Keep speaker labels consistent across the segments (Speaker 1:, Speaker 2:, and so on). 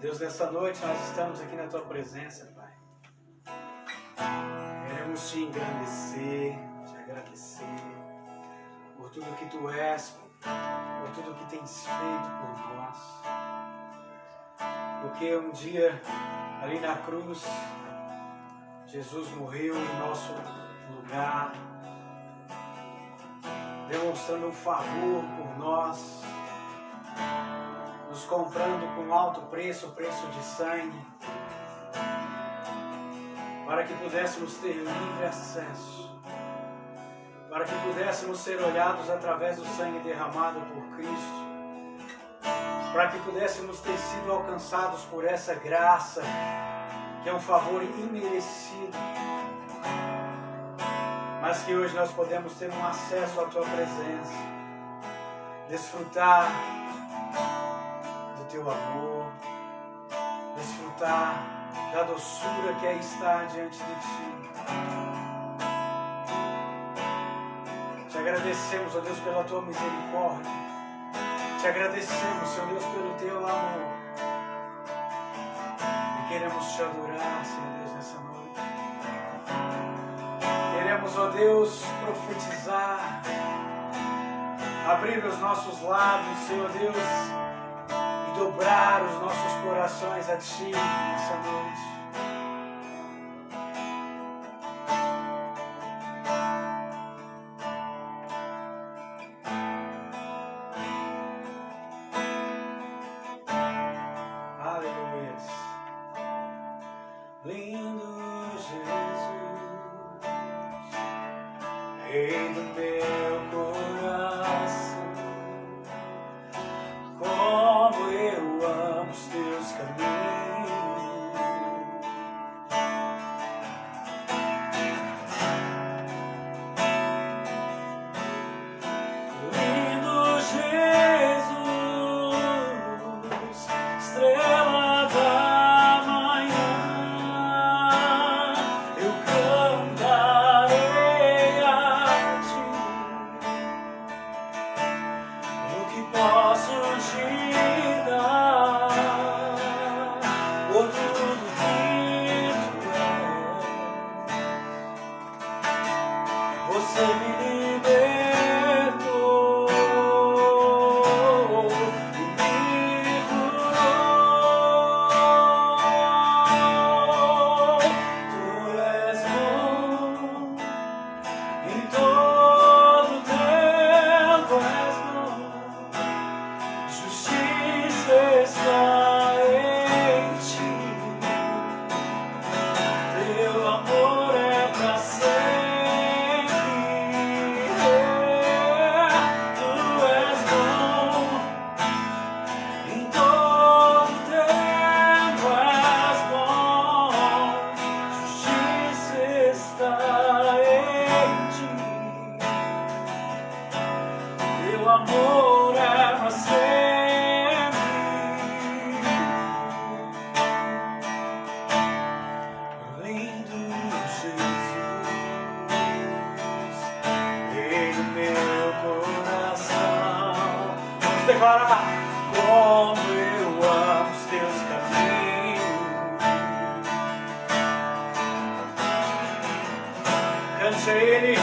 Speaker 1: Deus, nessa noite nós estamos aqui na Tua presença, Pai. Queremos Te engrandecer, Te agradecer por tudo que Tu és, por tudo que Tens feito por nós. Porque um dia, ali na cruz, Jesus morreu em nosso lugar, demonstrando um favor por nós, nos comprando com alto preço, o preço de sangue, para que pudéssemos ter livre acesso, para que pudéssemos ser olhados através do sangue derramado por Cristo, para que pudéssemos ter sido alcançados por essa graça, que é um favor imerecido, mas que hoje nós podemos ter um acesso à Tua presença, desfrutar do Teu amor, desfrutar da doçura que é estar diante de Ti. Te agradecemos, ó Deus, pela Tua misericórdia. Te agradecemos, Senhor Deus, pelo Teu amor. E queremos Te adorar, Senhor Deus, nessa noite. Queremos, ó Deus, profetizar, abrir os nossos lábios, Senhor Deus, e dobrar os nossos corações a Ti nessa noite. Aleluia. Lindo Jesus, Rei do meu coração, como eu amo os Teus caminhos. Lindo Jesus, estrela da manhã, eu cantarei a Ti. O que posso Te dar por tudo que Tu és? Você me libertou e me curou. Tu és bom, em todo tempo és bom. Justiça está em Ti, Teu amor é pra sempre. Tu és bom, em todo tempo és bom. Justiça está em Ti, Teu amor é pra sempre. Lindo Jesus, Rei do meu coração. Vamos declarar: como eu amo os Teus caminhos. Cante a Ele.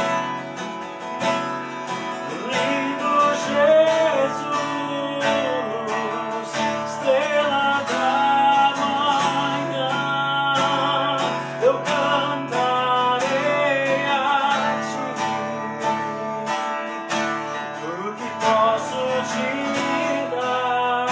Speaker 1: Lindo Jesus, estrela da manhã, eu cantarei a Ti. O que posso Te dar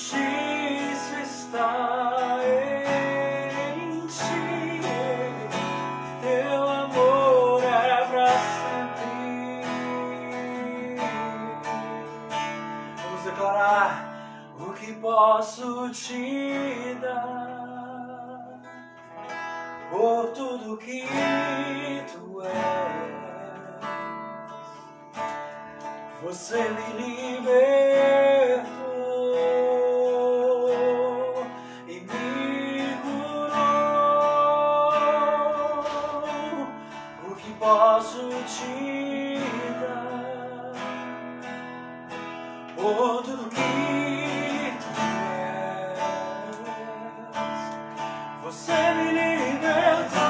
Speaker 1: justiça está em ti, teu amor é para sempre. Vamos declarar: o que posso te dar por tudo que tu és. Você me libertou e me curou. O que posso te dar por tudo que tu és? Você me libertou.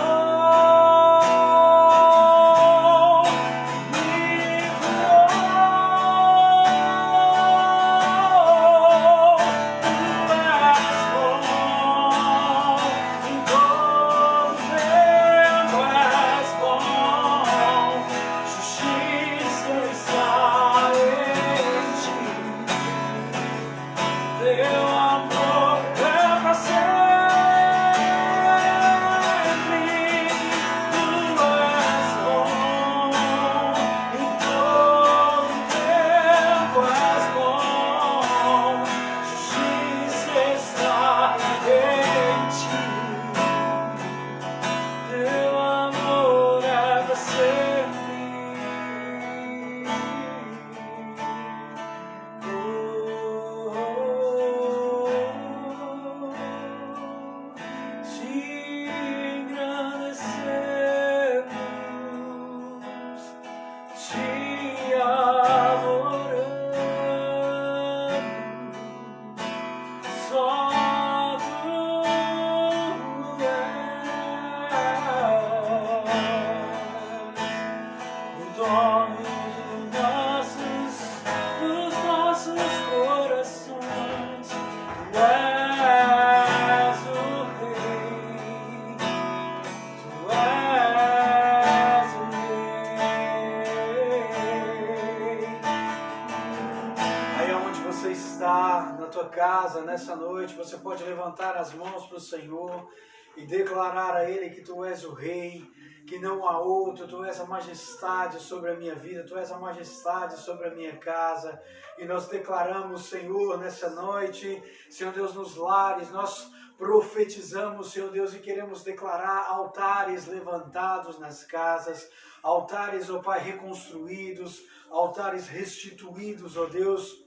Speaker 1: Nessa noite você pode levantar as mãos para o Senhor e declarar a Ele que Tu és o Rei, que não há outro. Tu és a majestade sobre a minha vida, Tu és a majestade sobre a minha casa. E nós declaramos, Senhor, nessa noite, Senhor Deus, nos lares, nós profetizamos, Senhor Deus, e queremos declarar altares levantados nas casas, altares, ó Pai, reconstruídos, altares restituídos, ó Deus,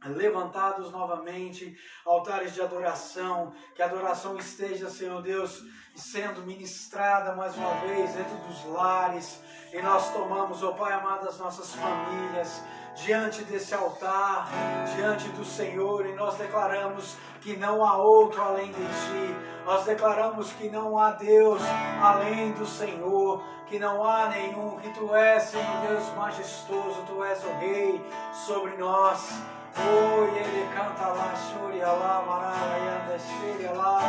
Speaker 1: levantados novamente, altares de adoração, que a adoração esteja, Senhor Deus, sendo ministrada mais uma vez dentro dos lares, e nós tomamos, ó Pai amado, as nossas famílias diante desse altar, diante do Senhor, e nós declaramos que não há outro além de Ti, nós declaramos que não há Deus além do Senhor, que não há nenhum, que Tu és, Senhor Deus majestoso, Tu és o Rei sobre nós. Oh, ele canta lá, Shuri lá, Marala Yanda, Shiri lá.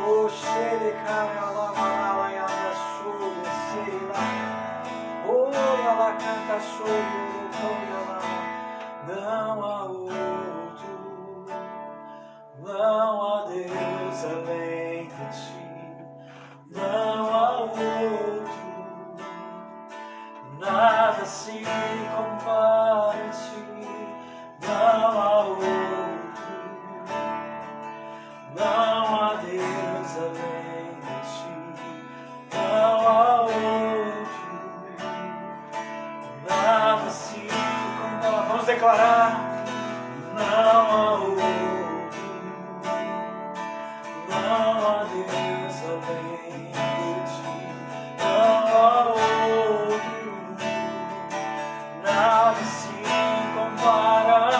Speaker 1: Oh, Shiri cara lá, Marala Yanda, Shuri, Shiri lá. Oh, ela canta, Shuri, lá. Não há outro, não há Deus além de Ti, não há outro, nada se compara a Ti. Não há outro, não há Deus além de Ti, não há outro, nada se compara. Vamos declarar: não há outro, não há Deus além de Ti, não há outro, nada se compara.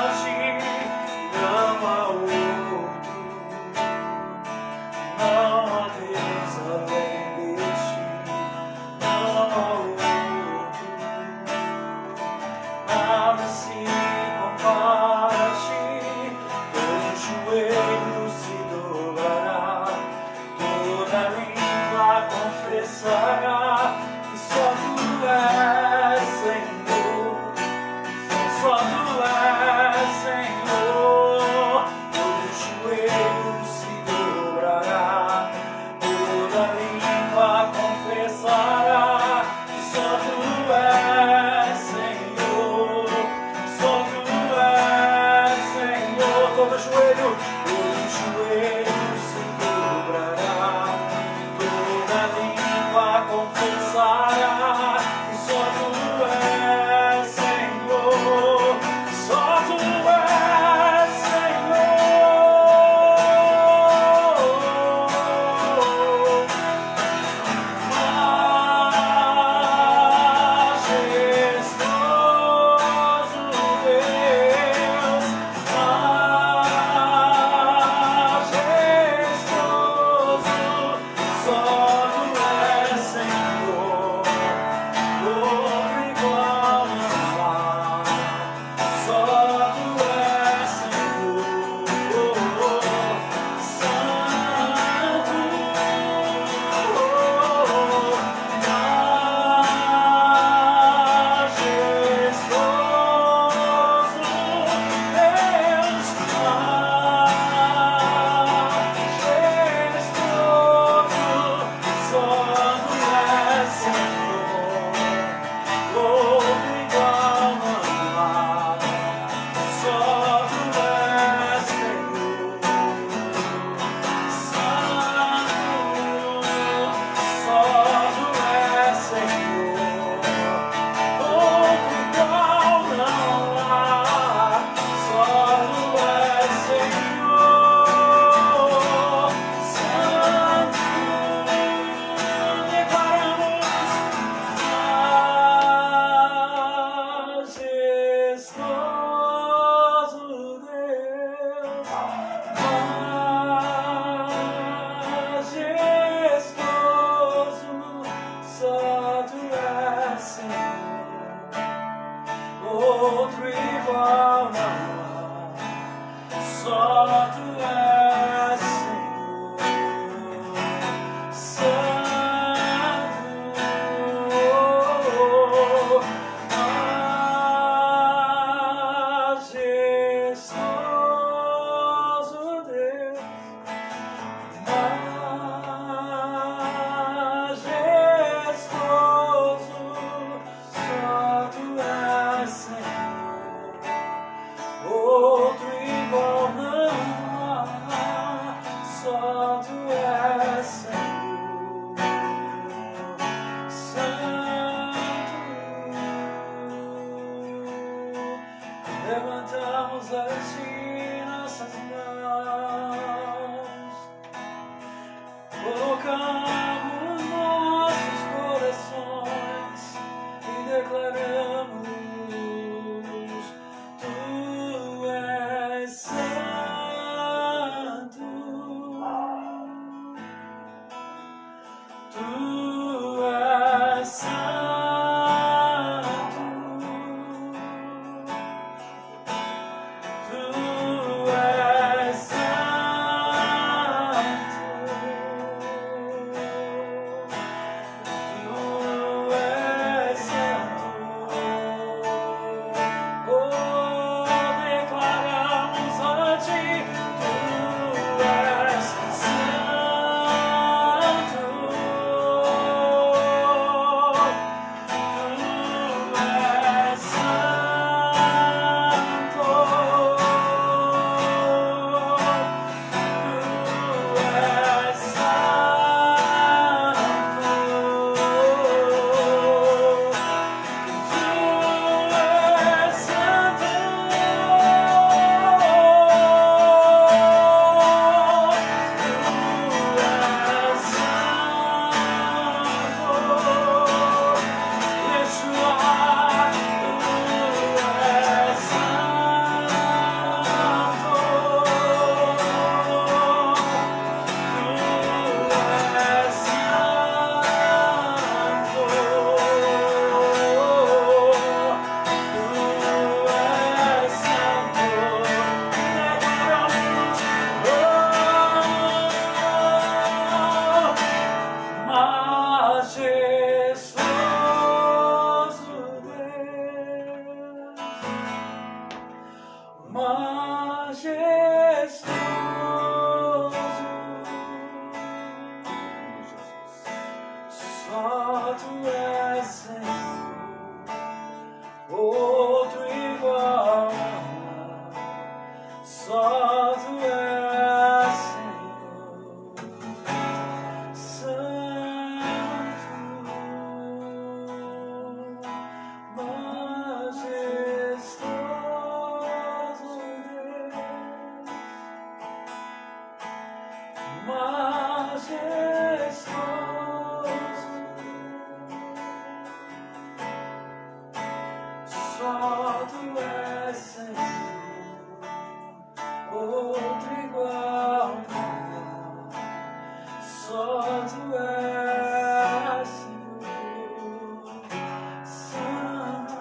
Speaker 1: Só tu és, Senhor, outro igual não. Só tu és, Senhor, Santo.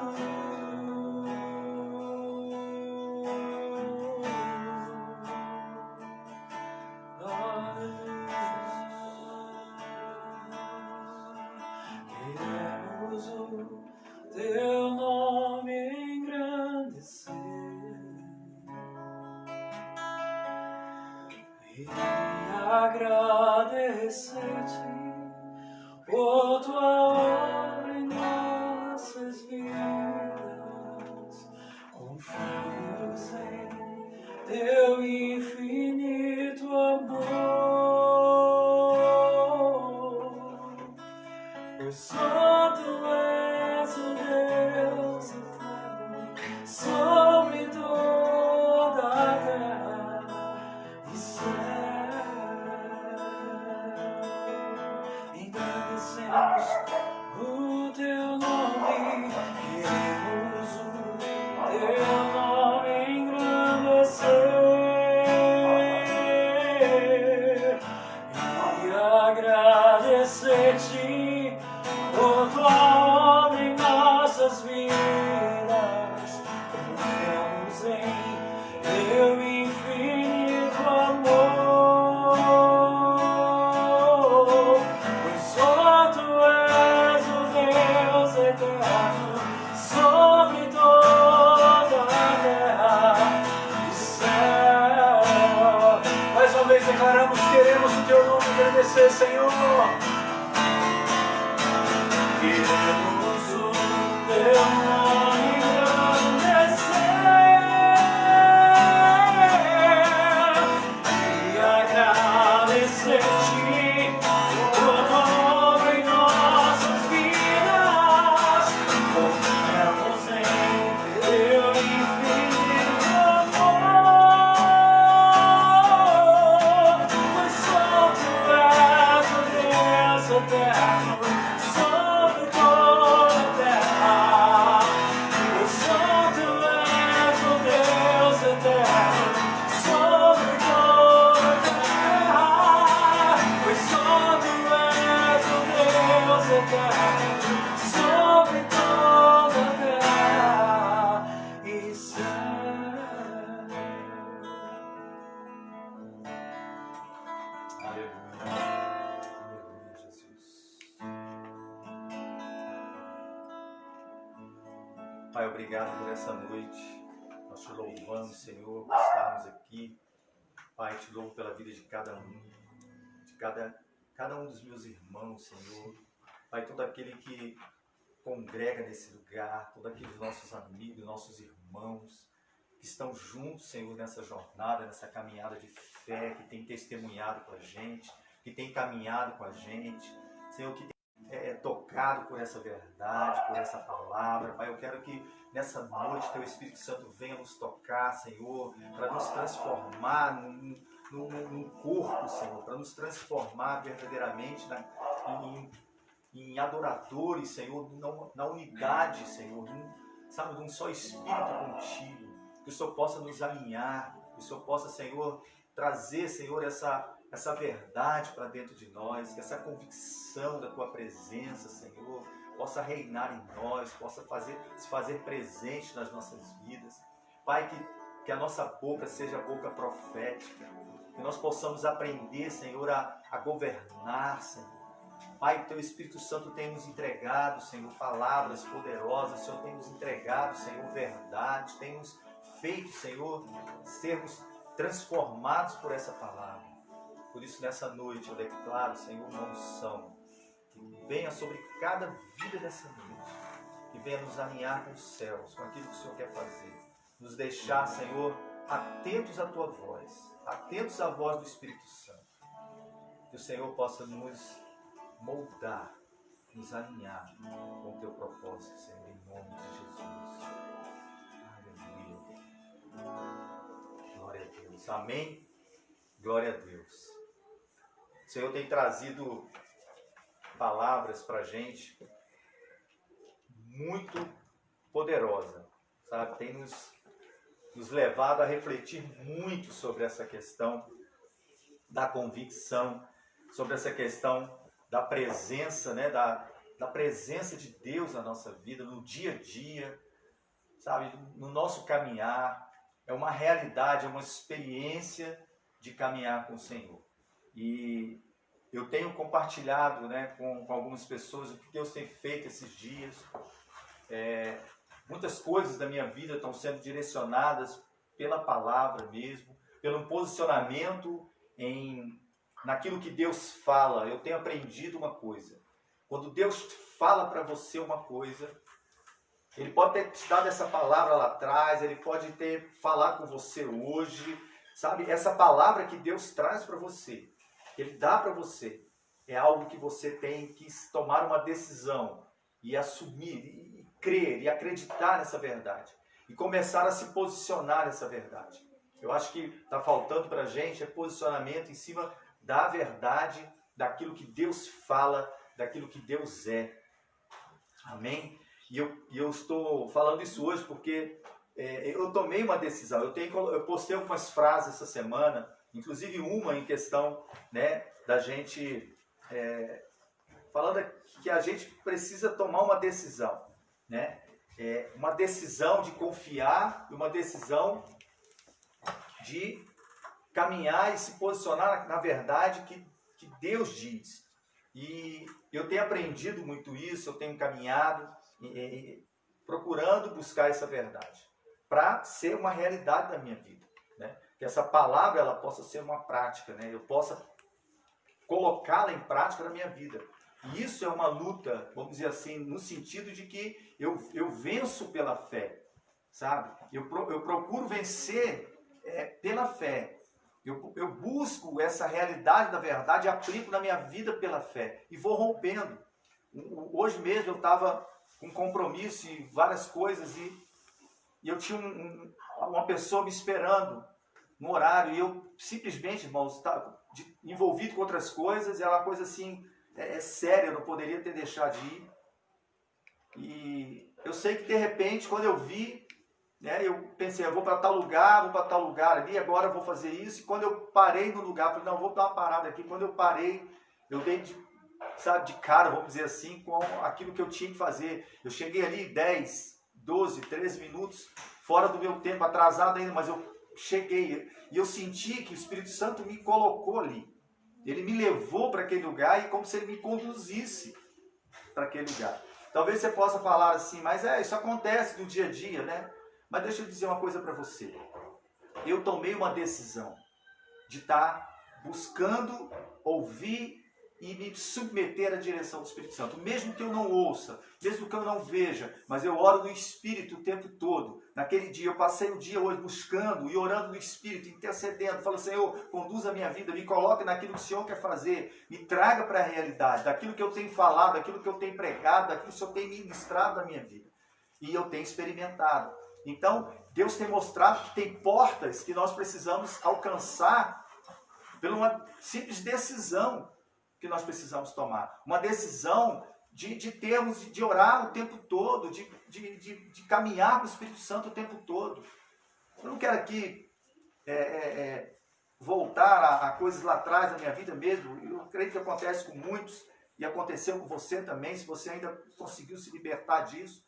Speaker 1: Queremos o teu nome engrandecer e agradecer-te por tua obra em nossas vidas. Confiamos em teu infinito amor, pois só tu és o Deus eterno sobre toda a terra e céu. Engrandecemos o teu nome, queremos o teu nome engrandecer e agradecer-te por tua obra em nossas vidas. Confiamos em teu infinito amor, pois só tu és o Deus eterno sobre toda a terra e céu. Mais uma vez declaramos: queremos o teu nome engrandecer, Senhor. Queremos o teu nome engrandecer e agradecer-te por tua obra em nossas vidas. Confiamos em teu infinito amor, pois só tu és o Deus eterno sobre toda a terra. Pois só tu és o Deus eterno sobre toda a terra. Pois só tu és o Deus eterno sobre toda a terra e céu. Aleluia. Aleluia, Jesus. Pai, obrigado por essa noite. Nós te louvamos, Senhor, por estarmos aqui. Pai, te louvo pela vida de cada um, de cada um dos meus irmãos, Senhor. Pai, todo aquele que congrega nesse lugar, todos aqueles nossos amigos, nossos irmãos, que estão juntos, Senhor, nessa jornada, nessa caminhada de fé, que tem testemunhado com a gente, que tem caminhado com a gente, Senhor, que tem tocado por essa verdade, por essa palavra. Pai, eu quero que nessa noite Teu Espírito Santo venha nos tocar, Senhor, para nos transformar num corpo, Senhor, para nos transformar verdadeiramente em adoradores, Senhor, na unidade, Senhor, sabe, de um só Espírito contigo, que o Senhor possa nos alinhar, que o Senhor possa, Senhor, trazer, Senhor, essa verdade para dentro de nós, que essa convicção da Tua presença, Senhor, possa reinar em nós, possa se fazer presente nas nossas vidas. Pai, que a nossa boca seja boca profética, que nós possamos aprender, Senhor, a governar, Senhor. Pai, Teu Espírito Santo tem nos entregado, Senhor, palavras poderosas, o Senhor tem nos entregado, Senhor, verdade, tem nos feito, Senhor, sermos transformados por essa palavra. Por isso, nessa noite, eu declaro, Senhor, uma unção que venha sobre cada vida dessa noite, que venha nos alinhar com os céus, com aquilo que o Senhor quer fazer, nos deixar, Senhor, atentos à Tua voz, atentos à voz do Espírito Santo, que o Senhor possa nos moldar, nos alinhar com o Teu propósito, Senhor, em nome de Jesus. Aleluia. Glória a Deus. Amém. Glória a Deus.
Speaker 2: Senhor tem trazido palavras para a gente muito poderosa, sabe? Tem nos levado a refletir muito sobre essa questão da convicção, sobre essa questão da presença, né? Da presença de Deus na nossa vida, no dia a dia, sabe? No nosso caminhar. É uma realidade, é uma experiência de caminhar com o Senhor. E eu tenho compartilhado, né, com algumas pessoas o que Deus tem feito esses dias. Muitas coisas da minha vida estão sendo direcionadas pela palavra mesmo, pelo posicionamento naquilo que Deus fala. Eu tenho aprendido uma coisa. Quando Deus fala para você uma coisa, Ele pode ter te dado essa palavra lá atrás, Ele pode ter falado com você hoje, sabe? Essa palavra que Deus traz para você, que Ele dá para você, é algo que você tem que tomar uma decisão e assumir, e crer, e acreditar nessa verdade, e começar a se posicionar nessa verdade. Eu acho que está faltando para a gente posicionamento em cima da verdade, daquilo que Deus fala, daquilo que Deus é. Amém? E eu estou falando isso hoje porque eu tomei uma decisão. Eu postei algumas frases essa semana, inclusive uma em questão, né, da gente falando que a gente precisa tomar uma decisão, né? Uma decisão de confiar e uma decisão de caminhar e se posicionar na verdade que Deus diz. E eu tenho aprendido muito isso, eu tenho caminhado procurando buscar essa verdade para ser uma realidade na minha vida, né? Que essa palavra ela possa ser uma prática, né? Eu possa colocá-la em prática na minha vida. E isso é uma luta, vamos dizer assim, no sentido de que eu venço pela fé, sabe? Eu procuro vencer pela fé. Eu busco essa realidade da verdade e aplico na minha vida pela fé. E vou rompendo. Hoje mesmo eu estava com compromisso e várias coisas e eu tinha uma pessoa me esperando no horário e eu simplesmente, irmãos, estava envolvido com outras coisas, era uma coisa assim, séria, eu não poderia ter deixado de ir. E eu sei que de repente, quando eu vi, né, eu pensei, eu vou para tal lugar ali, agora eu vou fazer isso. E quando eu parei no lugar, falei, não, vou dar uma parada aqui. Quando eu parei, eu dei de cara, vamos dizer assim, com aquilo que eu tinha que fazer. Eu cheguei ali 10, 12, 13 minutos fora do meu tempo, atrasado ainda, mas eu cheguei. E eu senti que o Espírito Santo me colocou ali. Ele me levou para aquele lugar e como se ele me conduzisse para aquele lugar. Talvez você possa falar assim, mas isso acontece no dia a dia, né? Mas deixa eu dizer uma coisa para você. Eu tomei uma decisão de estar buscando ouvir e me submeter à direção do Espírito Santo. Mesmo que eu não ouça, mesmo que eu não veja, mas eu oro no Espírito o tempo todo. Naquele dia, eu passei o dia hoje buscando e orando no Espírito, intercedendo. Falo, Senhor, conduza a minha vida, me coloque naquilo que o Senhor quer fazer, me traga para a realidade, daquilo que eu tenho falado, daquilo que eu tenho pregado, daquilo que o Senhor tem ministrado na minha vida. E eu tenho experimentado. Então, Deus tem mostrado que tem portas que nós precisamos alcançar por uma simples decisão que nós precisamos tomar. Uma decisão de orar o tempo todo, de caminhar com o Espírito Santo o tempo todo. Eu não quero aqui voltar a coisas lá atrás da minha vida mesmo. Eu creio que acontece com muitos e aconteceu com você também, se você ainda conseguiu se libertar disso.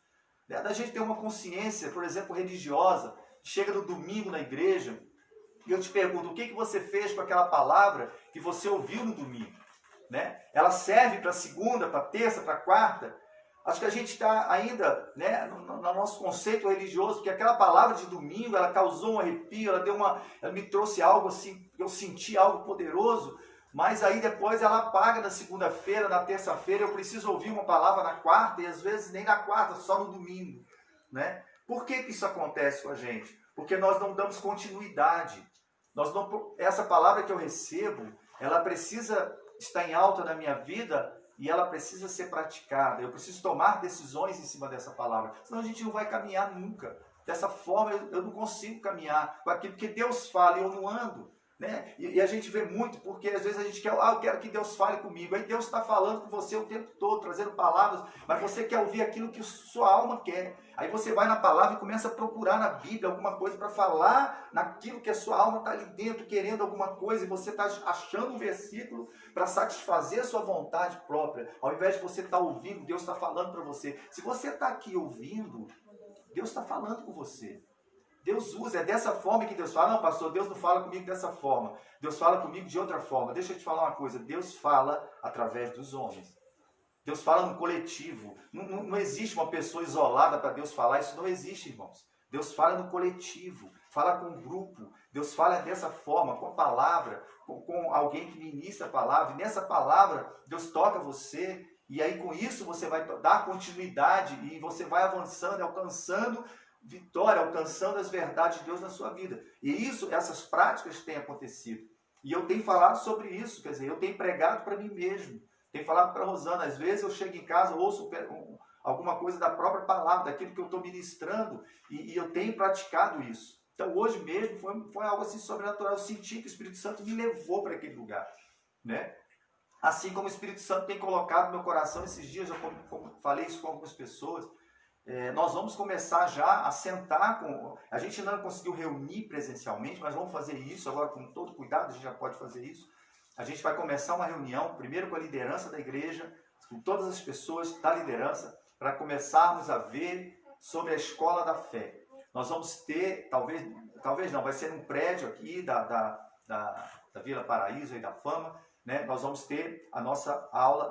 Speaker 2: Da gente ter uma consciência, por exemplo, religiosa, chega no domingo na igreja e eu te pergunto, o que você fez com aquela palavra que você ouviu no domingo? Né? Ela serve para segunda, para terça, para quarta. Acho que a gente está ainda, né, no nosso conceito religioso, porque aquela palavra de domingo, ela causou um arrepio, ela me trouxe algo assim, eu senti algo poderoso, mas aí depois ela apaga na segunda-feira, na terça-feira, eu preciso ouvir uma palavra na quarta, e às vezes nem na quarta, só no domingo. Né? Por que isso acontece com a gente? Porque nós não damos continuidade. Essa palavra que eu recebo, ela precisa estar em alta na minha vida e ela precisa ser praticada. Eu preciso tomar decisões em cima dessa palavra. Senão a gente não vai caminhar nunca. Dessa forma eu não consigo caminhar com aquilo que Deus fala e eu não ando. Né? E a gente vê muito, porque às vezes a gente quer, eu quero que Deus fale comigo. Aí Deus está falando com você o tempo todo, trazendo palavras, mas você quer ouvir aquilo que sua alma quer. Aí você vai na palavra e começa a procurar na Bíblia alguma coisa para falar naquilo que a sua alma está ali dentro, querendo alguma coisa, e você está achando um versículo para satisfazer a sua vontade própria. Ao invés de você estar ouvindo, Deus está falando para você. Se você está aqui ouvindo, Deus está falando com você. Deus usa, é dessa forma que Deus fala. Não, pastor, Deus não fala comigo dessa forma. Deus fala comigo de outra forma. Deixa eu te falar uma coisa. Deus fala através dos homens. Deus fala no coletivo. Não existe uma pessoa isolada para Deus falar. Isso não existe, irmãos. Deus fala no coletivo. Fala com um grupo. Deus fala dessa forma, com a palavra, com alguém que ministra a palavra. E nessa palavra, Deus toca você. E aí com isso você vai dar continuidade e você vai avançando, alcançando vitória, alcançando as verdades de Deus na sua vida. E isso, essas práticas têm acontecido. E eu tenho falado sobre isso, quer dizer, eu tenho pregado para mim mesmo. Tenho falado para a Rosana, às vezes eu chego em casa, ouço alguma coisa da própria palavra, daquilo que eu estou ministrando, e eu tenho praticado isso. Então hoje mesmo foi algo assim sobrenatural. Eu senti que o Espírito Santo me levou para aquele lugar, né? Assim como o Espírito Santo tem colocado no meu coração esses dias, eu falei isso com algumas pessoas. Nós vamos começar já a sentar com... A gente não conseguiu reunir presencialmente, mas vamos fazer isso agora com todo cuidado, a gente já pode fazer isso. A gente vai começar uma reunião, primeiro com a liderança da igreja, com todas as pessoas da liderança, para começarmos a ver sobre a escola da fé. Nós vamos ter, talvez não, vai ser um prédio aqui da Vila Paraíso e da Fama, né? Nós vamos ter a nossa aula,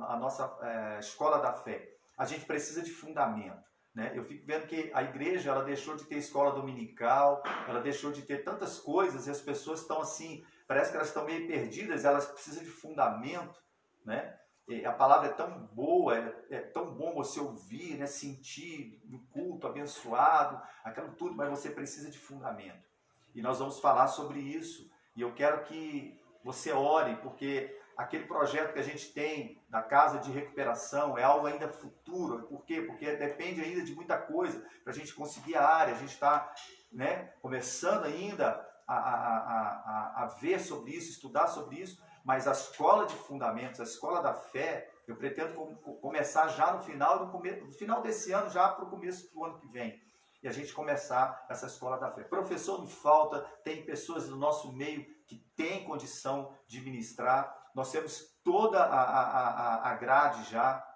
Speaker 2: a nossa escola da fé. A gente precisa de fundamento, né? Eu fico vendo que a igreja, ela deixou de ter escola dominical, ela deixou de ter tantas coisas, e as pessoas estão assim, parece que elas estão meio perdidas, elas precisam de fundamento, né? E a palavra é tão boa, é tão bom você ouvir, né? Sentir no culto, abençoado, aquilo tudo, mas você precisa de fundamento. E nós vamos falar sobre isso, e eu quero que você ore, porque aquele projeto que a gente tem da casa de recuperação é algo ainda futuro. Por quê? Porque depende ainda de muita coisa para a gente conseguir a área. A gente está, né, começando ainda a ver sobre isso, estudar sobre isso, mas a escola de fundamentos, a escola da fé, eu pretendo começar já no final desse ano, já para o começo do ano que vem. E a gente começar essa escola da fé. Professor não falta, tem pessoas do nosso meio que têm condição de ministrar. Nós temos toda a grade já,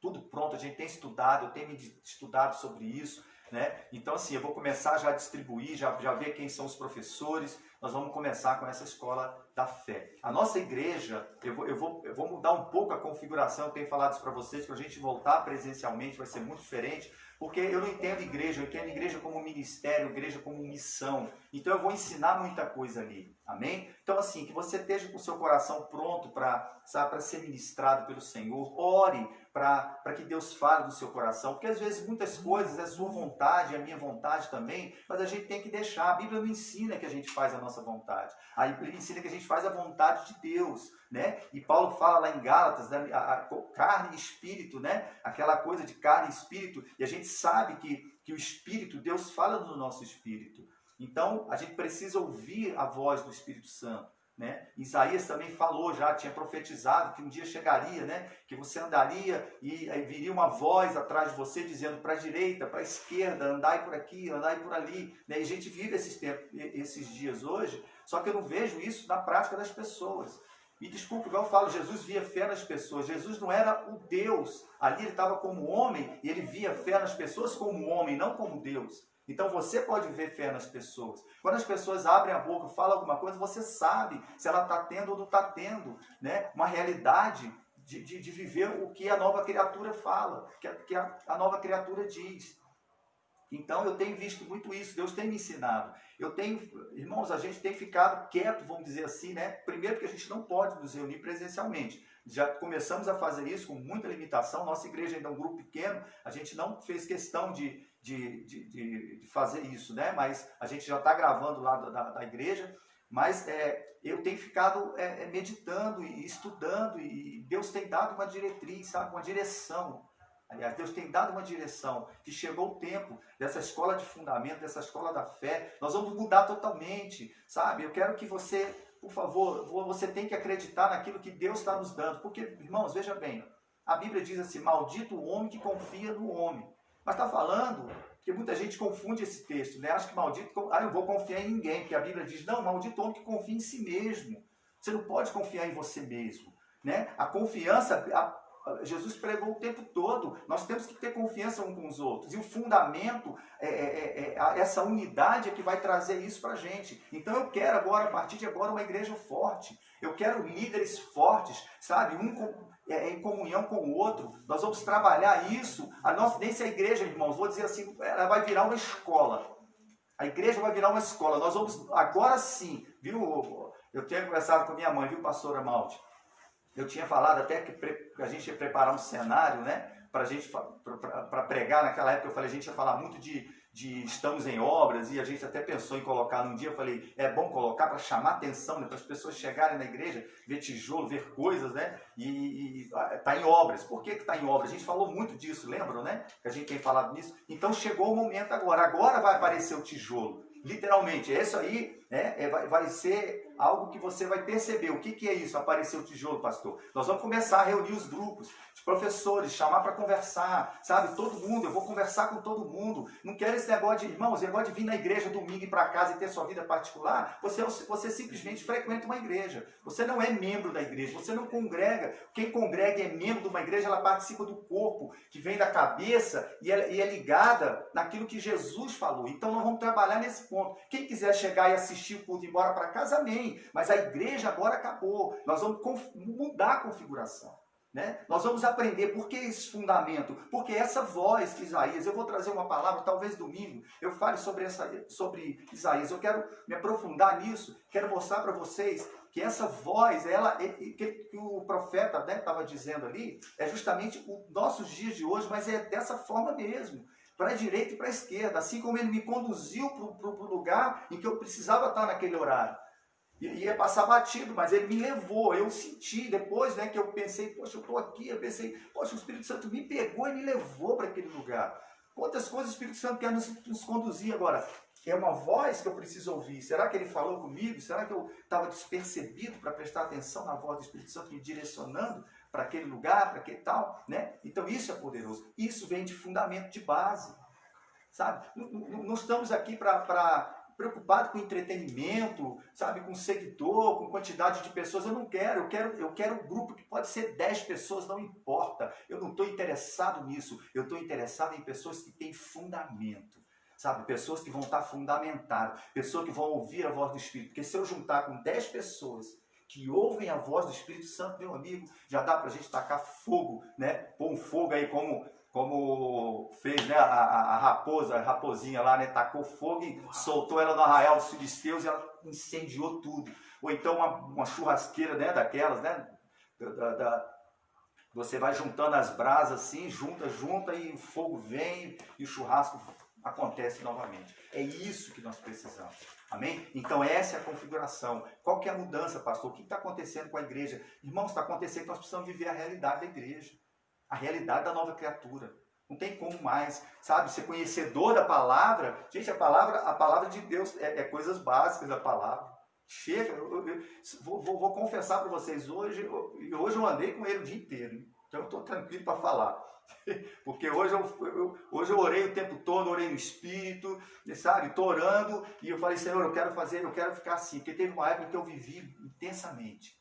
Speaker 2: tudo pronto, a gente tem estudado, eu tenho estudado sobre isso, né? Então assim, eu vou começar já a distribuir, já ver quem são os professores, nós vamos começar com essa escola da fé. A nossa igreja, eu vou mudar um pouco a configuração, eu tenho falado isso para vocês, para a gente voltar presencialmente vai ser muito diferente, porque eu não entendo igreja, eu entendo igreja como ministério, igreja como missão. Então eu vou ensinar muita coisa ali, amém? Então assim, que você esteja com o seu coração pronto para ser ministrado pelo Senhor. Ore para que Deus fale do seu coração, porque às vezes muitas coisas é a sua vontade, é a minha vontade também, mas a gente tem que deixar. A Bíblia não ensina que a gente faz a nossa vontade, a Bíblia ensina que a gente faz a vontade de Deus, né? E Paulo fala lá em Gálatas, né? A carne e espírito, né? Aquela coisa de carne e espírito, e a gente sabe que o espírito, Deus fala no nosso espírito. Então a gente precisa ouvir a voz do Espírito Santo, né? Isaías também falou, já tinha profetizado que um dia chegaria, né? Que você andaria e aí viria uma voz atrás de você dizendo para a direita, para a esquerda, andai por aqui, andai por ali, né? E a gente vive esses dias hoje, só que eu não vejo isso na prática das pessoas. Me desculpe, igual eu falo, Jesus via fé nas pessoas. Jesus não era o Deus. Ali ele estava como homem e ele via fé nas pessoas como homem, não como Deus. Então você pode ver fé nas pessoas. Quando as pessoas abrem a boca, falam alguma coisa, você sabe se ela está tendo ou não está tendo, né? Uma realidade de viver o que a nova criatura fala, que a nova criatura diz. Então eu tenho visto muito isso, Deus tem me ensinado. Irmãos, a gente tem ficado quieto, vamos dizer assim, né? Primeiro que a gente não pode nos reunir presencialmente. Já começamos a fazer isso com muita limitação. Nossa igreja ainda é um grupo pequeno, a gente não fez questão de fazer isso, né? Mas a gente já está gravando lá da igreja. Mas eu tenho ficado meditando e estudando, e Deus tem dado uma diretriz, sabe? Uma direção. Aliás, Deus tem dado uma direção, que chegou o tempo dessa escola de fundamento, dessa escola da fé. Nós vamos mudar totalmente, sabe? Eu quero que você, por favor, você tem que acreditar naquilo que Deus está nos dando. Porque, irmãos, veja bem, a Bíblia diz assim, maldito o homem que confia no homem. Mas está falando que muita gente confunde esse texto, né? Acha que maldito, eu vou confiar em ninguém, porque a Bíblia diz, não, maldito o homem que confia em si mesmo. Você não pode confiar em você mesmo, né? A confiança, Jesus pregou o tempo todo, nós temos que ter confiança uns com os outros, e o fundamento, essa unidade é que vai trazer isso para a gente. Então eu quero agora, a partir de agora, uma igreja forte, eu quero líderes fortes, sabe, em comunhão com o outro. Nós vamos trabalhar isso, nem se a igreja, irmãos, vou dizer assim, ela vai virar uma escola, a igreja vai virar uma escola, nós vamos, agora sim, viu, eu tenho conversado com minha mãe, viu, pastora Malte? Eu tinha falado até que a gente ia preparar um cenário, né, para pregar. Naquela época eu falei, a gente ia falar muito de estamos em obras, e a gente até pensou em colocar num dia, eu falei, é bom colocar para chamar atenção, né, para as pessoas chegarem na igreja, ver tijolo, ver coisas, né, e está em obras. Por que está em obras? A gente falou muito disso, lembram, né, que a gente tem falado nisso. Então chegou o momento agora vai aparecer o tijolo, literalmente, isso aí, né, vai ser algo que você vai perceber. O que é isso, aparecer o tijolo, pastor? Nós vamos começar a reunir os grupos de professores, chamar para conversar, sabe? Todo mundo, eu vou conversar com todo mundo. Não quero esse negócio de, irmãos, esse negócio de vir na igreja domingo e ir para casa e ter sua vida particular. Você simplesmente frequenta uma igreja. Você não é membro da igreja, você não congrega. Quem congrega e é membro de uma igreja, ela participa do corpo, que vem da cabeça e é ligada naquilo que Jesus falou. Então nós vamos trabalhar nesse ponto. Quem quiser chegar e assistir o culto e ir embora para casa, amém. Mas a igreja agora acabou. Nós vamos mudar a configuração, né? Nós vamos aprender por que esse fundamento, porque essa voz de Isaías, eu vou trazer uma palavra, talvez domingo eu fale sobre Isaías. Eu quero me aprofundar nisso, quero mostrar para vocês que essa voz, que o profeta estava dizendo ali, é justamente os nossos dias de hoje, mas é dessa forma mesmo, para a direita e para a esquerda, assim como ele me conduziu para o lugar em que eu precisava estar naquele horário. Ia passar batido, mas ele me levou, eu senti depois, né, que eu pensei, poxa, eu estou aqui, eu pensei, poxa, o Espírito Santo me pegou e me levou para aquele lugar. Quantas coisas o Espírito Santo quer nos conduzir agora? É uma voz que eu preciso ouvir. Será que ele falou comigo? Será que eu estava despercebido para prestar atenção na voz do Espírito Santo me direcionando para aquele lugar, para aquele tal, né? Então isso é poderoso. Isso vem de fundamento, de base, sabe? Não estamos aqui preocupado com entretenimento, sabe, com seguidor, com quantidade de pessoas. Eu quero um grupo que pode ser 10 pessoas, não importa. Eu não estou interessado nisso. Eu estou interessado em pessoas que têm fundamento, sabe, pessoas que vão estar fundamentadas, pessoas que vão ouvir a voz do Espírito. Porque se eu juntar com 10 pessoas que ouvem a voz do Espírito Santo, meu amigo, já dá para a gente tacar fogo, né? Pôr um fogo aí como fez, né, a raposinha lá, né, tacou fogo e soltou ela no arraial dos filisteus e ela incendiou tudo. Ou então uma churrasqueira, né, daquelas, né, você vai juntando as brasas assim, junta e o fogo vem e o churrasco acontece novamente. É isso que nós precisamos. Amém? Então essa é a configuração. Qual que é a mudança, pastor? O que está acontecendo com a igreja? Irmãos, está acontecendo que nós precisamos viver a realidade da igreja. A realidade da nova criatura. Não tem como mais, sabe, ser conhecedor da palavra. Gente, a palavra de Deus é coisas básicas da palavra. Chega, vou confessar para vocês, hoje eu andei com ele o dia inteiro, hein? Então eu estou tranquilo para falar. Porque hoje eu orei o tempo todo, orei no Espírito, sabe, estou orando, e eu falei, Senhor, eu quero ficar assim, porque teve uma época que eu vivi intensamente.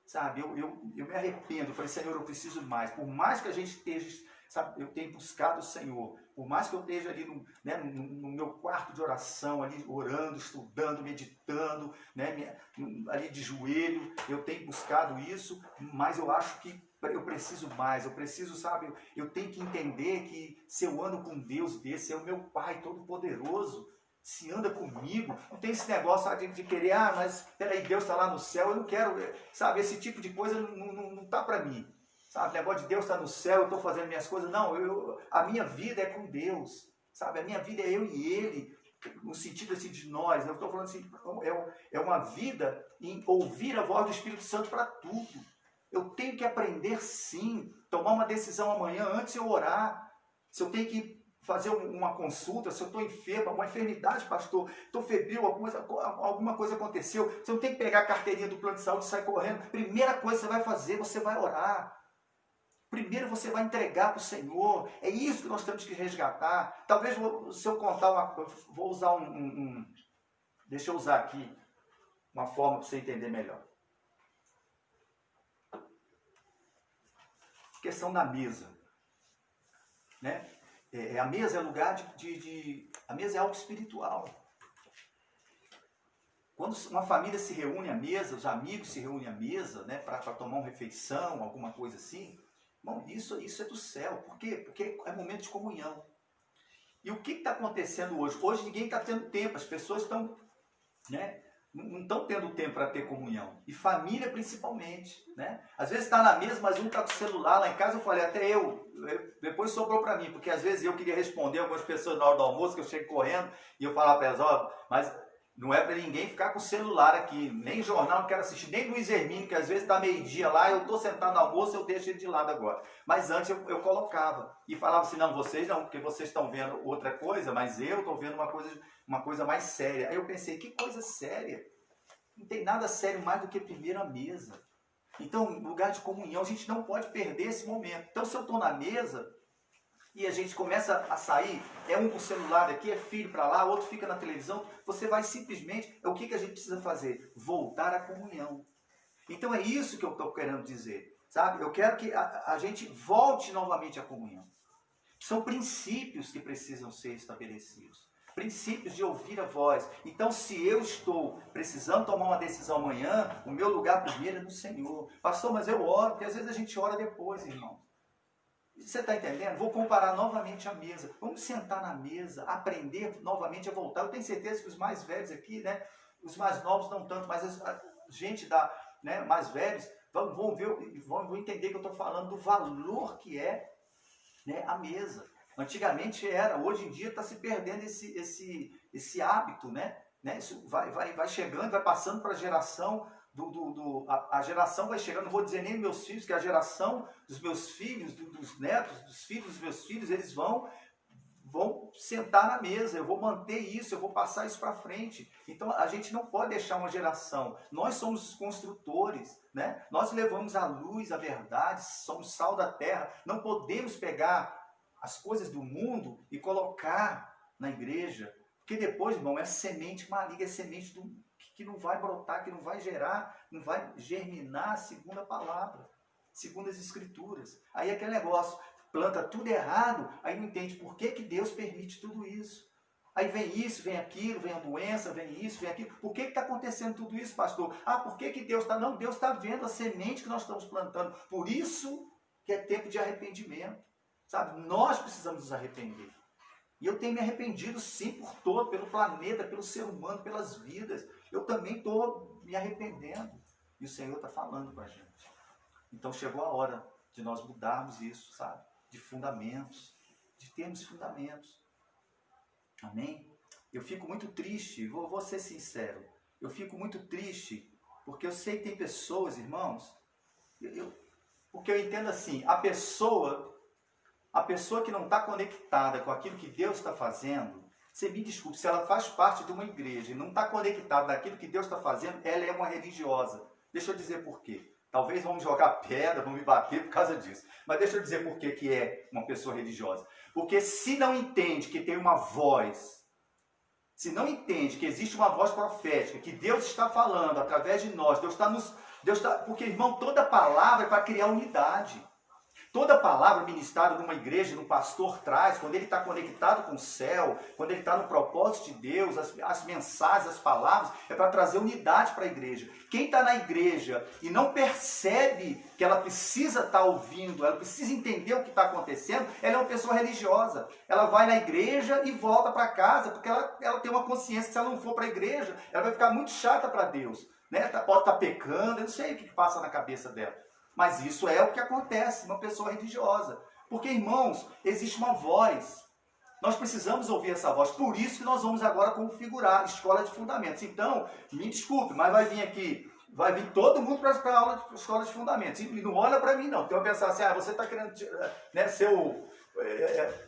Speaker 2: Sabe, eu me arrependo, eu falei, Senhor, eu preciso mais. Por mais que a gente esteja, sabe, eu tenho buscado o Senhor, por mais que eu esteja ali no meu quarto de oração, ali orando, estudando, meditando, né, ali de joelho, eu tenho buscado isso, mas eu acho que eu preciso mais, sabe, eu tenho que entender que se eu ando com Deus desse, é o meu Pai Todo-Poderoso, se anda comigo, não tem esse negócio, sabe, de querer, mas peraí, Deus está lá no céu, eu não quero, sabe, esse tipo de coisa não está para mim, sabe, o negócio de Deus está no céu, eu estou fazendo minhas coisas, não, a minha vida é com Deus, sabe, a minha vida é eu e Ele, no sentido assim de nós, eu estou falando assim, é uma vida em ouvir a voz do Espírito Santo para tudo, Eu tenho que aprender sim, tomar uma decisão amanhã antes de eu orar. Se eu tenho que fazer uma consulta, se eu estou enfermo, uma enfermidade, pastor, estou febril, alguma coisa aconteceu, você não tem que pegar a carteirinha do plano de saúde e sair correndo. Primeira coisa que você vai fazer, você vai orar. Primeiro você vai entregar para o Senhor. É isso que nós temos que resgatar. Talvez se eu contar uma coisa, vou usar deixa eu usar aqui uma forma para você entender melhor. Questão da mesa, né? A mesa é lugar a mesa é algo espiritual. Quando uma família se reúne à mesa, os amigos se reúnem à mesa, né, para tomar uma refeição, alguma coisa assim, bom, isso é do céu. Por quê? Porque é momento de comunhão. E o que está acontecendo hoje? Hoje ninguém está tendo tempo, as pessoas estão, né, não estão tendo tempo para ter comunhão. E família principalmente, né? Às vezes está na mesa, mas um está com o celular. Lá em casa eu falei, até depois sobrou para mim, porque às vezes eu queria responder algumas pessoas na hora do almoço, que eu chego correndo, e eu falava para elas, ó, mas não é para ninguém ficar com o celular aqui, nem jornal não quero assistir, nem Luiz Hermínio, que às vezes está meio-dia lá, eu estou sentado no almoço, eu deixo ele de lado agora. Mas antes eu colocava e falava assim, não, vocês não, porque vocês estão vendo outra coisa, mas eu estou vendo uma coisa mais séria. Aí eu pensei, que coisa séria? Não tem nada sério mais do que primeiro a mesa. Então, lugar de comunhão, a gente não pode perder esse momento. Então, se eu estou na mesa e a gente começa a sair, é um com o celular daqui, é filho para lá, outro fica na televisão, você vai simplesmente, o que a gente precisa fazer? Voltar à comunhão. Então é isso que eu estou querendo dizer, sabe? Eu quero que a gente volte novamente à comunhão. São princípios que precisam ser estabelecidos. Princípios de ouvir a voz. Então, se eu estou precisando tomar uma decisão amanhã, o meu lugar primeiro é no Senhor. Pastor, mas eu oro, porque às vezes a gente ora depois, irmão. Você está entendendo? Vou comparar novamente a mesa. Vamos sentar na mesa, aprender novamente a voltar. Eu tenho certeza que os mais velhos aqui, né? Os mais novos não tanto, mas a gente mais velhos vão entender que eu estou falando do valor que é, né, a mesa. Antigamente era, hoje em dia está se perdendo esse hábito, né? Isso vai chegando, vai passando para a geração a geração vai chegando, não vou dizer nem meus filhos, que a geração dos meus filhos, dos netos, dos filhos dos meus filhos, eles vão sentar na mesa, eu vou manter isso, eu vou passar isso para frente. Então a gente não pode deixar uma geração, nós somos os construtores, né? Nós levamos a luz, a verdade, somos sal da terra, não podemos pegar as coisas do mundo e colocar na igreja, porque depois, irmão, é semente maligna, é semente que não vai brotar, que não vai gerar, não vai germinar segundo a palavra, segundo as escrituras. Aí é aquele negócio, planta tudo errado, aí não entende por que Deus permite tudo isso. Aí vem isso, vem aquilo, vem a doença, vem isso, vem aquilo. Por que está acontecendo tudo isso, pastor? Por que Deus está... Não, Deus está vendo a semente que nós estamos plantando. Por isso que é tempo de arrependimento. Sabe, nós precisamos nos arrepender. E eu tenho me arrependido sim por todo, pelo planeta, pelo ser humano, pelas vidas. Eu também estou me arrependendo. E o Senhor está falando com a gente. Então chegou a hora de nós mudarmos isso, sabe? De fundamentos, de termos fundamentos. Amém? Eu fico muito triste, vou ser sincero. Eu fico muito triste, porque eu sei que tem pessoas, irmãos, porque eu entendo assim, a pessoa que não está conectada com aquilo que Deus está fazendo, você me desculpe, se ela faz parte de uma igreja e não está conectada naquilo que Deus está fazendo, ela é uma religiosa. Deixa eu dizer por quê. Talvez vão me jogar pedra, vão me bater por causa disso. Mas deixa eu dizer por que é uma pessoa religiosa. Porque se não entende que tem uma voz, se não entende que existe uma voz profética, que Deus está falando através de nós, porque, irmão, toda palavra é para criar unidade. Toda palavra ministrada numa igreja, no pastor traz, quando ele está conectado com o céu, quando ele está no propósito de Deus, as mensagens, as palavras, é para trazer unidade para a igreja. Quem está na igreja e não percebe que ela precisa estar ouvindo, ela precisa entender o que está acontecendo, ela é uma pessoa religiosa. Ela vai na igreja e volta para casa, porque ela tem uma consciência que se ela não for para a igreja, ela vai ficar muito chata para Deus. Né? Pode estar pecando, eu não sei o que passa na cabeça dela. Mas isso é o que acontece, uma pessoa religiosa. Porque, irmãos, existe uma voz. Nós precisamos ouvir essa voz. Por isso que nós vamos agora configurar escola de fundamentos. Então, me desculpe, mas vai vir aqui vai vir todo mundo para a aula de escola de fundamentos. E não olha para mim, não. Então eu pensar assim, você está querendo ser o...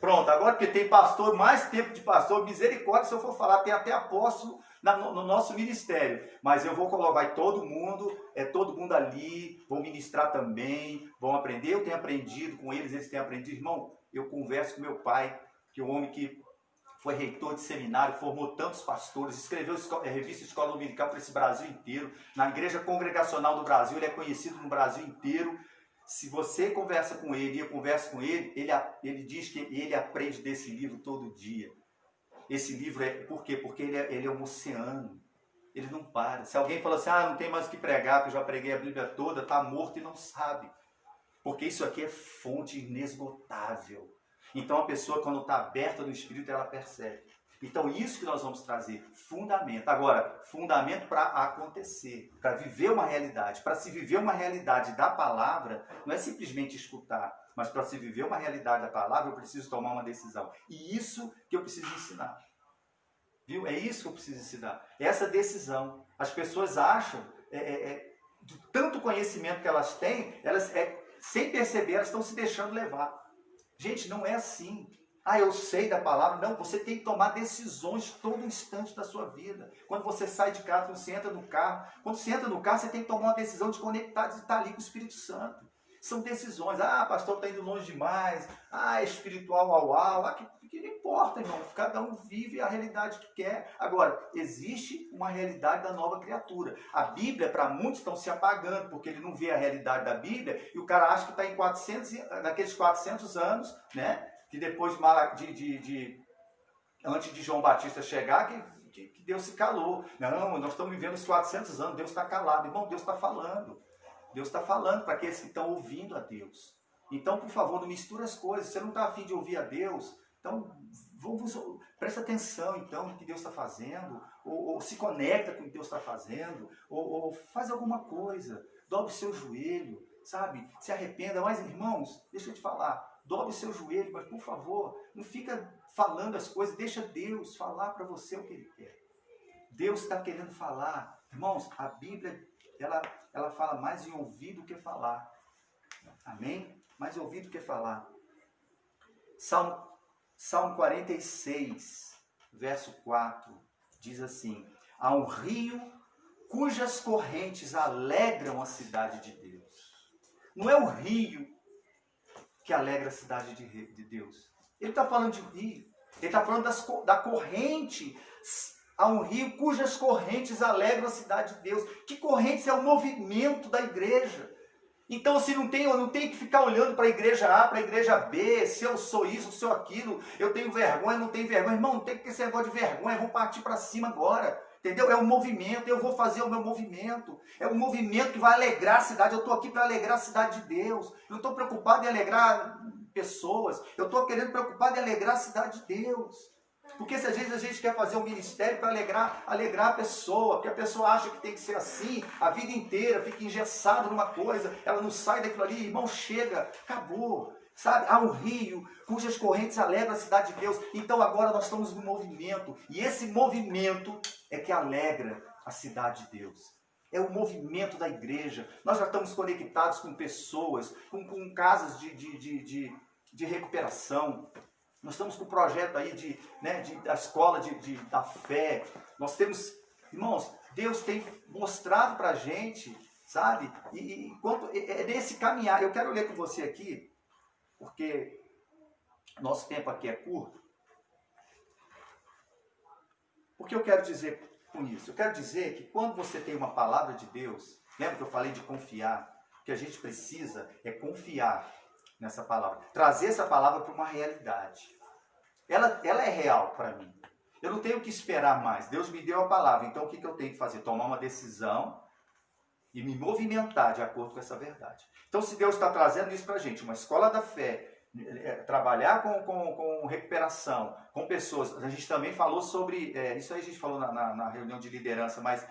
Speaker 2: pronto, agora porque tem pastor, mais tempo de pastor, misericórdia, se eu for falar, tem até apóstolo no nosso ministério. Mas eu vou colocar, vai todo mundo ali, vou ministrar também, vão aprender. Eu tenho aprendido com eles têm aprendido. Irmão, eu converso com meu pai, que é um homem que foi reitor de seminário, formou tantos pastores, escreveu revista Escola Dominical para esse Brasil inteiro. Na Igreja Congregacional do Brasil, ele é conhecido no Brasil inteiro. Se você conversa com ele e eu converso com ele, ele diz que ele aprende desse livro todo dia. Esse livro por quê? Porque ele é um oceano. Ele não para. Se alguém fala assim, não tem mais o que pregar, que eu já preguei a Bíblia toda, está morto e não sabe. Porque isso aqui é fonte inesgotável. Então a pessoa, quando está aberta no Espírito, ela percebe. Então isso que nós vamos trazer, fundamento. Agora, fundamento para acontecer, para viver uma realidade. Para se viver uma realidade da palavra, não é simplesmente escutar, mas para se viver uma realidade da palavra, eu preciso tomar uma decisão. E isso que eu preciso ensinar. Viu? É isso que eu preciso ensinar. Essa decisão. As pessoas acham, de tanto conhecimento que elas têm, sem perceber, elas estão se deixando levar. Gente, não é assim. Eu sei da palavra. Não, você tem que tomar decisões todo instante da sua vida. Quando você sai de casa, quando você entra no carro. Quando você entra no carro, você tem que tomar uma decisão de conectar, de estar ali com o Espírito Santo. São decisões. Pastor, está indo longe demais. É espiritual, que não importa, irmão. Cada um vive a realidade que quer. Agora, existe uma realidade da nova criatura. A Bíblia, para muitos, estão se apagando, porque ele não vê a realidade da Bíblia, e o cara acha que está naqueles 400 anos, né? Que depois antes de João Batista chegar, que Deus se calou. Não, nós estamos vivendo os 400 anos, Deus está calado. Irmão, Deus está falando. Deus está falando para aqueles que estão ouvindo a Deus. Então, por favor, não misture as coisas. Você não está a fim de ouvir a Deus, então presta atenção então no que Deus está fazendo, ou se conecta com o que Deus está fazendo, ou faz alguma coisa, dobre o seu joelho, sabe? Se arrependa. Mas, irmãos, deixa eu te falar, dobre o seu joelho, mas por favor, não fica falando as coisas, deixa Deus falar para você o que Ele quer. Deus está querendo falar. Irmãos, a Bíblia, ela fala mais em ouvir do que falar. Amém? Mais em ouvir do que falar. Salmo 46, verso 4, diz assim: há um rio cujas correntes alegram a cidade de Deus. Não é o rio que alegra a cidade de Deus. Ele está falando de rio. Ele está falando da corrente. Há um rio cujas correntes alegram a cidade de Deus. Que correntes? É o movimento da igreja. Então, se eu não tenho que ficar olhando para a igreja A, para a igreja B, se eu sou isso, se eu aquilo, eu tenho vergonha, não tenho vergonha. Irmão, não tem que ter esse negócio de vergonha, vamos partir para cima agora. Entendeu? É um movimento, eu vou fazer o meu movimento. É um movimento que vai alegrar a cidade. Eu estou aqui para alegrar a cidade de Deus. Eu não estou preocupado em alegrar pessoas. Eu estou preocupado em alegrar a cidade de Deus. Porque se às vezes a gente quer fazer um ministério para alegrar a pessoa, porque a pessoa acha que tem que ser assim a vida inteira, fica engessado numa coisa, ela não sai daquilo ali, irmão, chega, acabou. Sabe? Há um rio cujas correntes alegram a cidade de Deus. Então agora nós estamos no movimento. E esse movimento é que alegra a cidade de Deus. É o movimento da igreja. Nós já estamos conectados com pessoas, com casas de recuperação. Nós estamos com o projeto aí da escola da fé. Nós temos, irmãos, Deus tem mostrado para a gente, sabe? E enquanto é nesse caminhar, eu quero ler com você aqui, porque nosso tempo aqui é curto. O que eu quero dizer com isso? Eu quero dizer que quando você tem uma palavra de Deus, lembra que eu falei de confiar? O que a gente precisa é confiar nessa palavra. Trazer essa palavra para uma realidade. Ela é real para mim. Eu não tenho que esperar mais. Deus me deu a palavra. Então o que eu tenho que fazer? Tomar uma decisão e me movimentar de acordo com essa verdade. Então, se Deus está trazendo isso para a gente, uma escola da fé, trabalhar com recuperação, com pessoas. A gente também falou sobre, isso aí a gente falou na reunião de liderança, mas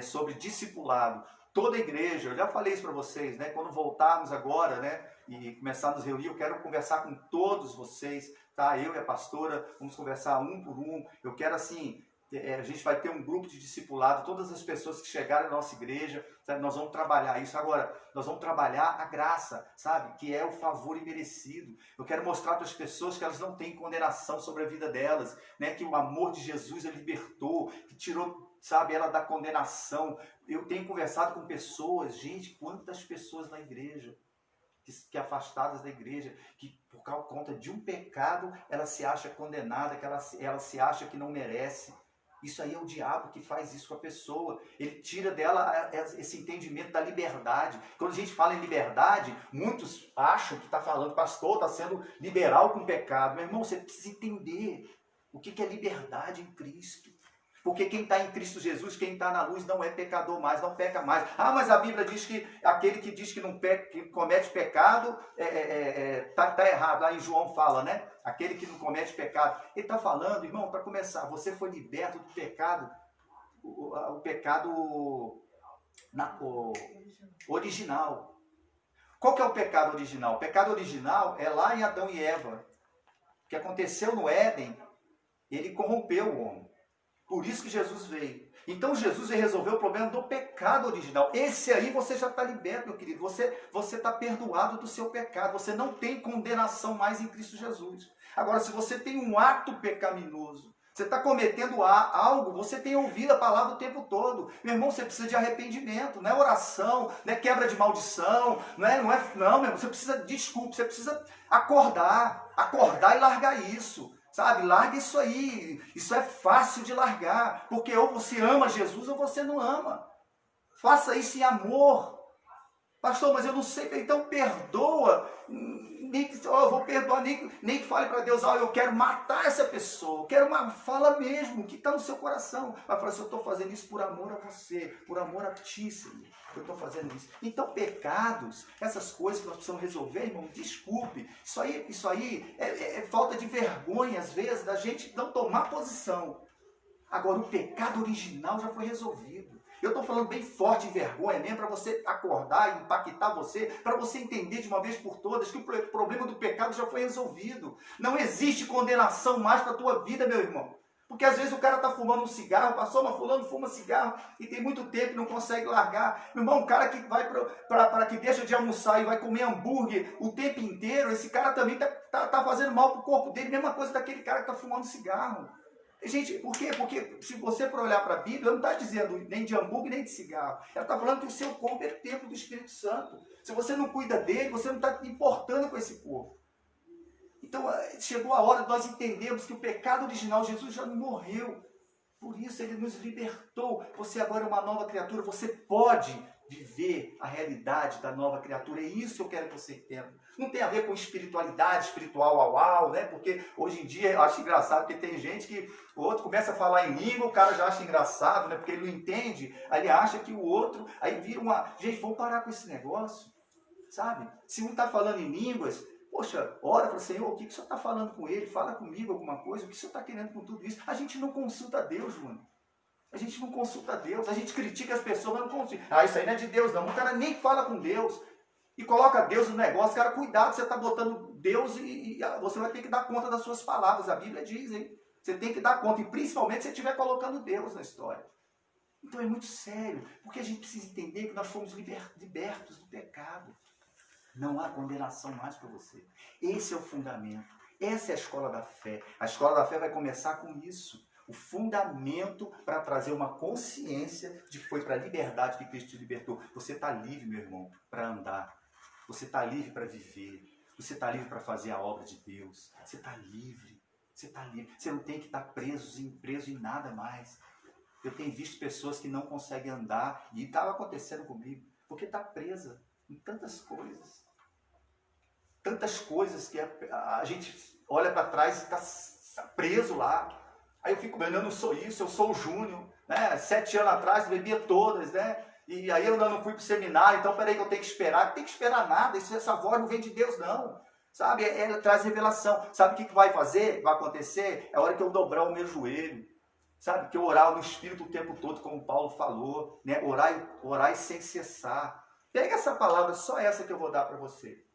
Speaker 2: sobre discipulado. Toda a igreja, eu já falei isso para vocês, né? Quando voltarmos agora, né, e começar a nos reunir, eu quero conversar com todos vocês, tá? Eu e a pastora, vamos conversar um por um. Eu quero, assim, A gente vai ter um grupo de discipulado, todas as pessoas que chegarem na nossa igreja, sabe, nós vamos trabalhar isso. Agora, nós vamos trabalhar a graça, sabe, que é o favor imerecido. Eu quero mostrar para as pessoas que elas não têm condenação sobre a vida delas, né, que o amor de Jesus a libertou, que tirou, sabe, ela da condenação. Eu tenho conversado com pessoas, gente, quantas pessoas na igreja, que afastadas da igreja, que por conta de um pecado, ela se acha condenada, que ela se acha que não merece. Isso aí é o diabo que faz isso com a pessoa. Ele tira dela esse entendimento da liberdade. Quando a gente fala em liberdade, muitos acham que está falando, pastor, está sendo liberal com o pecado. Meu irmão, você precisa entender o que é liberdade em Cristo. Porque quem está em Cristo Jesus, quem está na luz, não é pecador mais, não peca mais. Ah, mas a Bíblia diz que aquele que diz que não peca, que comete pecado, tá errado. Lá em João fala, né? Aquele que não comete pecado. Ele está falando, irmão, para começar, você foi liberto do pecado, o pecado original. Qual que é o pecado original? O pecado original é lá em Adão e Eva. O que aconteceu no Éden, ele corrompeu o homem. Por isso que Jesus veio. Então Jesus resolveu o problema do pecado original. Esse aí você já está liberto, meu querido. Você está perdoado do seu pecado. Você não tem condenação mais em Cristo Jesus. Agora, se você tem um ato pecaminoso, você está cometendo algo, você tem ouvido a palavra o tempo todo. Meu irmão, você precisa de arrependimento, não é oração, não é quebra de maldição, não, meu irmão, você precisa de desculpa, você precisa acordar e largar isso. Sabe, larga isso aí, isso é fácil de largar, porque ou você ama Jesus ou você não ama. Faça isso em amor. Pastor, mas eu não sei, então perdoa. Eu vou perdoar, nem que fale para Deus, eu quero matar essa pessoa, fala mesmo, o que está no seu coração. Vai falar assim, eu estou fazendo isso por amor a você, por amor a ti, Senhor. Eu estou fazendo isso. Então, pecados, essas coisas que nós precisamos resolver, irmão, desculpe. Isso aí é falta de vergonha, às vezes, da gente não tomar posição. Agora, o pecado original já foi resolvido. Eu estou falando bem forte em vergonha mesmo, para você acordar e impactar você, para você entender de uma vez por todas que o problema do pecado já foi resolvido. Não existe condenação mais para a tua vida, meu irmão. Porque às vezes o cara está fumando um cigarro, passou, mas fulano fuma cigarro e tem muito tempo e não consegue largar. Meu irmão, um cara que vai para que deixa de almoçar e vai comer hambúrguer o tempo inteiro, esse cara também está fazendo mal para o corpo dele, mesma coisa daquele cara que está fumando cigarro. Gente, por quê? Porque se você for olhar para a Bíblia, ela não está dizendo nem de hambúrguer nem de cigarro. Ela está falando que o seu corpo é templo do Espírito Santo. Se você não cuida dele, você não está importando com esse corpo. Então, chegou a hora de nós entendermos que o pecado original, Jesus já morreu. Por isso, ele nos libertou. Você agora é uma nova criatura. Você pode viver a realidade da nova criatura. É isso que eu quero que você entenda. Não tem a ver com espiritualidade, espiritual, né? Porque hoje em dia eu acho engraçado, porque tem gente que o outro começa a falar em língua, o cara já acha engraçado, né? Porque ele não entende, aí ele acha que o outro, aí vira uma... Gente, vamos parar com esse negócio, sabe? Se um está falando em línguas, poxa, ora para o Senhor, o que o Senhor está falando com ele? Fala comigo alguma coisa, o que o Senhor está querendo com tudo isso? A gente não consulta Deus, Júnior. A gente não consulta Deus, a gente critica as pessoas, mas não consulta. Isso aí não é de Deus, não. O cara nem fala com Deus e coloca Deus no negócio. Cara, cuidado, você está botando Deus e você vai ter que dar conta das suas palavras. A Bíblia diz, hein? Você tem que dar conta, e principalmente se você estiver colocando Deus na história. Então é muito sério, porque a gente precisa entender que nós fomos libertos do pecado. Não há condenação mais para você. Esse é o fundamento. Essa é a escola da fé. A escola da fé vai começar com isso. O fundamento para trazer uma consciência de que foi para a liberdade que Cristo te libertou. Você está livre, meu irmão, para andar. Você está livre para viver. Você está livre para fazer a obra de Deus. Você está livre. Você está livre. Você não tem que estar preso em nada mais. Eu tenho visto pessoas que não conseguem andar, e estava acontecendo comigo, porque está presa em tantas coisas. Tantas coisas que a gente olha para trás e está preso lá. Aí eu fico, eu não sou isso, eu sou o Júnior, né? 7 anos atrás bebia todas, né? E aí eu ainda não fui para o seminário, então peraí que eu tenho que esperar. Não tem que esperar nada, essa voz não vem de Deus não, sabe? Ela traz revelação. Sabe o que vai fazer? Vai acontecer? É a hora que eu dobrar o meu joelho, sabe? Que eu orar no Espírito o tempo todo, como Paulo falou, né? Orar sem cessar. Pega essa palavra, só essa que eu vou dar para você.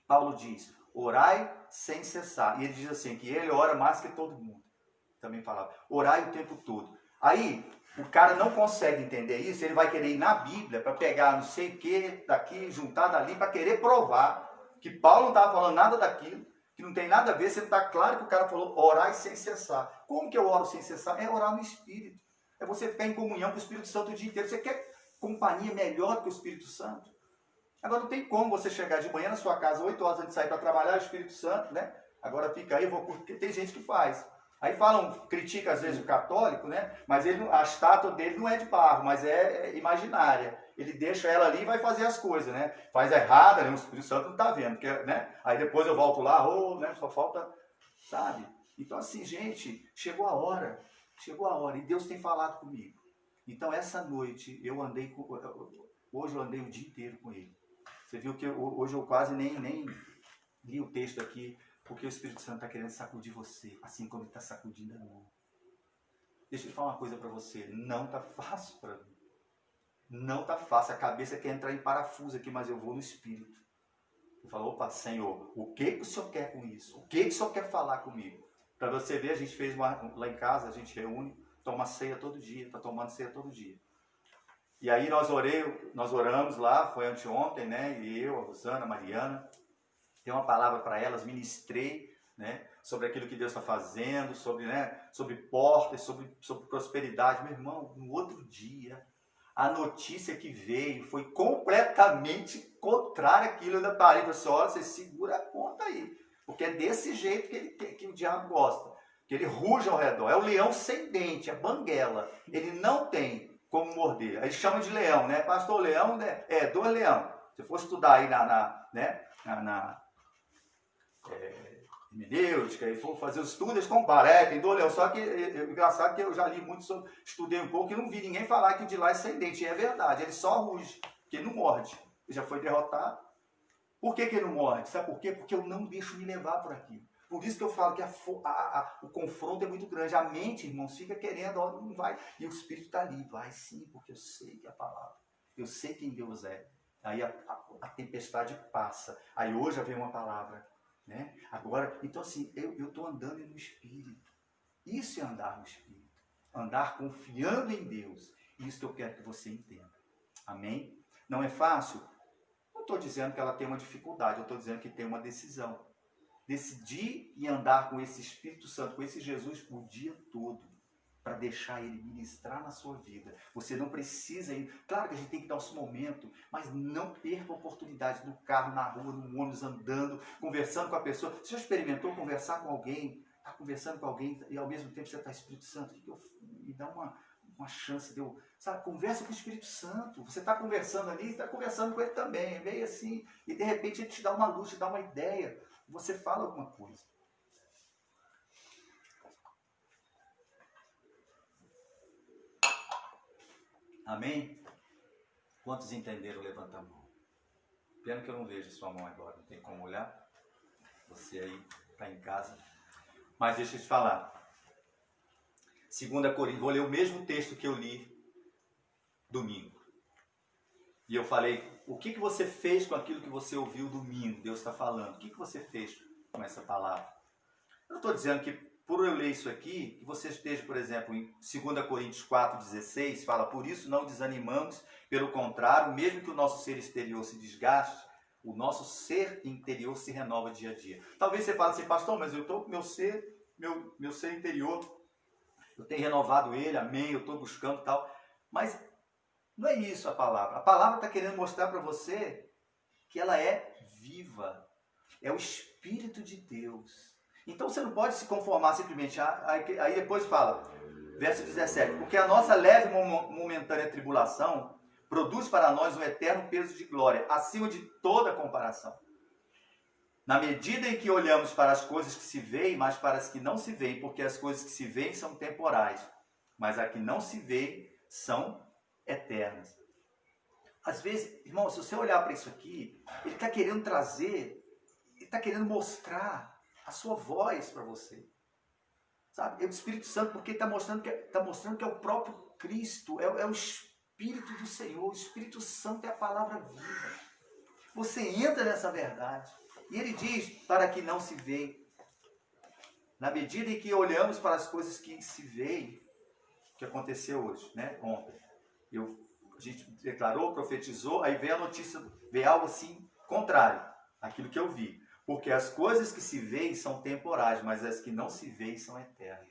Speaker 2: Paulo diz, orai sem cessar. E ele diz assim, que ele ora mais que todo mundo. também falava. Orai o tempo todo. Aí, o cara não consegue entender isso, ele vai querer ir na Bíblia para pegar não sei o que daqui, juntar dali, para querer provar que Paulo não estava falando nada daquilo, que não tem nada a ver, sempre está claro que o cara falou orar sem cessar. Como que eu oro sem cessar? É orar no Espírito. É você ficar em comunhão com o Espírito Santo o dia inteiro. Você quer companhia melhor que o Espírito Santo? Agora não tem como você chegar de manhã na sua casa, 8 horas antes de sair para trabalhar, o Espírito Santo, né? Agora fica aí, porque tem gente que faz. Aí critica às vezes o católico, né? Mas a estátua dele não é de barro, mas é imaginária. Ele deixa ela ali e vai fazer as coisas, né? Faz errada, né? O Espírito Santo não está vendo, né? Aí depois eu volto lá, né? Só falta, sabe? Então assim, gente, chegou a hora, e Deus tem falado comigo. Então essa noite hoje eu andei o dia inteiro com ele. Você viu que hoje eu quase nem li o texto aqui, porque o Espírito Santo está querendo sacudir você, assim como ele está sacudindo a mim. Deixa eu falar uma coisa para você, não está fácil para mim. Não está fácil, a cabeça quer entrar em parafuso aqui, mas eu vou no Espírito. Eu falo, opa, Senhor, o que o Senhor quer com isso? O que o Senhor quer falar comigo? Para você ver, a gente fez lá em casa, a gente reúne, toma ceia todo dia, está tomando ceia todo dia. E aí nós oramos lá, foi anteontem, né? E eu, a Rosana, a Mariana, dei uma palavra para elas, ministrei, né? Sobre aquilo que Deus está fazendo, sobre portas, sobre prosperidade. Meu irmão, no outro dia, a notícia que veio foi completamente contrária àquilo. Eu ainda parei e falei assim, olha, você segura a ponta aí. Porque é desse jeito que o diabo gosta. Que ele ruge ao redor. É o leão sem dente, é banguela. Ele não tem como morder. Aí chama de leão, né? Pastor, leão, né? Dois leão. Se for estudar aí na hermenêutica e for fazer os estudos, eles comparam, tem dois leões. Só que engraçado que eu já li muito sobre, estudei um pouco e não vi ninguém falar que o de lá é sem dente. E é verdade, ele só ruge, porque ele não morde. Ele já foi derrotado. Por que ele não morde? Sabe por quê? Porque eu não deixo me levar por aquilo. Por isso que eu falo que o confronto é muito grande. A mente, irmãos, fica querendo, ó, não vai. E o Espírito está ali. Vai sim, porque eu sei que é a palavra. Eu sei quem Deus é. Aí a tempestade passa. Aí hoje já vem uma palavra. Né? Agora, então assim, eu estou andando no Espírito. Isso é andar no Espírito. Andar confiando em Deus. Isso que eu quero que você entenda. Amém? Não é fácil? Não estou dizendo que ela tem uma dificuldade. Eu estou dizendo que tem uma decisão. Decidir e andar com esse Espírito Santo, com esse Jesus o dia todo, para deixar ele ministrar na sua vida. Você não precisa ir. Claro que a gente tem que dar esse momento, mas não perca a oportunidade no carro, na rua, no ônibus, andando, conversando com a pessoa. Você já experimentou conversar com alguém? Está conversando com alguém e ao mesmo tempo você está Espírito Santo? Me dá uma chance de eu... Sabe, conversa com o Espírito Santo. Você está conversando ali, está conversando com ele também. É meio assim. E de repente ele te dá uma luz, te dá uma ideia. Você fala alguma coisa. Amém? Quantos entenderam? Levanta a mão. Pena que eu não vejo a sua mão agora. Não tem como olhar. Você aí está em casa. Mas deixa eu te falar. 2 Coríntios. Vou ler o mesmo texto que eu li domingo. E eu falei, o que você fez com aquilo que você ouviu domingo? Deus está falando. O que você fez com essa palavra? Eu não estou dizendo que, por eu ler isso aqui, que você esteja, por exemplo, em 2 Coríntios 4,16, fala, por isso não desanimamos, pelo contrário, mesmo que o nosso ser exterior se desgaste, o nosso ser interior se renova dia a dia. Talvez você fale assim, pastor, mas eu estou com meu ser interior, eu tenho renovado ele, amém, eu estou buscando tal, mas não é isso a palavra. A palavra está querendo mostrar para você que ela é viva. É o Espírito de Deus. Então você não pode se conformar simplesmente. Aí depois fala, verso 17. Porque a nossa leve momentânea tribulação produz para nós um eterno peso de glória, acima de toda comparação. Na medida em que olhamos para as coisas que se veem, mas para as que não se veem, porque as coisas que se veem são temporais, mas as que não se veem são eternas. Às vezes, irmão, se você olhar para isso aqui, ele está querendo trazer, ele está querendo mostrar a sua voz para você. Sabe? É o Espírito Santo, porque está mostrando que é o próprio Cristo, é o Espírito do Senhor. O Espírito Santo é a palavra viva. Você entra nessa verdade. E ele diz, para que não se veja. Na medida em que olhamos para as coisas que se veem, que aconteceu hoje, né? Ontem. A gente declarou, profetizou, aí veio a notícia, veio algo assim contrário àquilo que eu vi. Porque as coisas que se veem são temporais, mas as que não se veem são eternas.